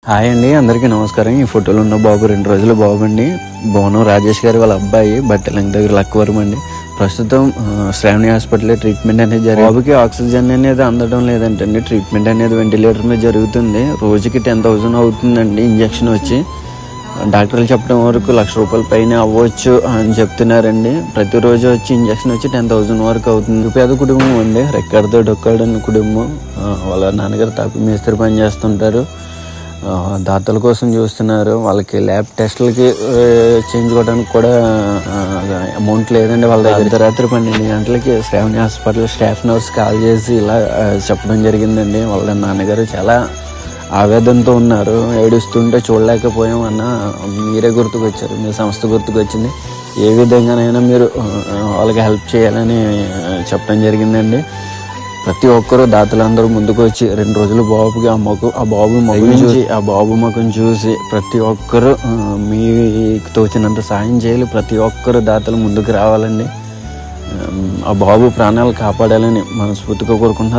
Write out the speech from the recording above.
Hi అండి, అందరికీ నమస్కారం. ఈ ఫోటోలో ఉన్న బాబు 2 రోజుల బాబు అండి. బోనం రాజేష్ గారి వాళ్ళ అబ్బాయి బట్టలంక దగ్గర లక్కవరం అండి. ప్రస్తుతం శ్రావణి హాస్పిటల్లో ట్రీట్మెంట్ అనేది జరిగింది. బాబుకి ఆక్సిజన్ అనేది అందడం లేదంటండి. ట్రీట్మెంట్ అనేది వెంటిలేటర్ మీద జరుగుతుంది. రోజుకి 10,000 అవుతుందండి ఇంజక్షన్ వచ్చి. డాక్టర్లు చెప్పడం వరకు ₹1,00,000 పైన అవ్వచ్చు అని చెప్తున్నారండి. ప్రతిరోజు వచ్చి ఇంజక్షన్ వచ్చి 10,000 వరకు అవుతుంది. పేద కుటుంబం అండి, రెక్కడితో డొక్కాడని కుటుంబం. వాళ్ళ నాన్నగారు తాపి మేస్త్రి పని చేస్తుంటారు. దాతల కోసం చూస్తున్నారు. వాళ్ళకి ల్యాబ్ టెస్టులకి చేయించుకోవడానికి కూడా అమౌంట్ లేదండి వాళ్ళ దగ్గర. రాత్రి 12 గంటలకి Shravani hospital staff nurse call చేసి ఇలా చెప్పడం జరిగిందండి. వాళ్ళ నాన్నగారు చాలా ఆవేదనతో ఉన్నారు. ఏడుస్తుంటే చూడలేకపోయాం అన్న, మీరే గుర్తుకొచ్చారు, మీ సంస్థ గుర్తుకొచ్చింది. ఏ విధంగానైనా మీరు వాళ్ళకి హెల్ప్ చేయాలని చెప్పడం జరిగిందండి. ప్రతి ఒక్కరూ దాతలందరూ ముందుకు వచ్చి 2 రోజులు బాబుకి ఆ బాబు ముఖం చూసి ప్రతి ఒక్కరూ మీకు తోచినంత సాయం చేయాలి. ప్రతి ఒక్కరు దాతలు ముందుకు రావాలండి. ఆ బాబు ప్రాణాలు కాపాడాలని మనస్ఫూర్తిగా కోరుకుంటున్నారు.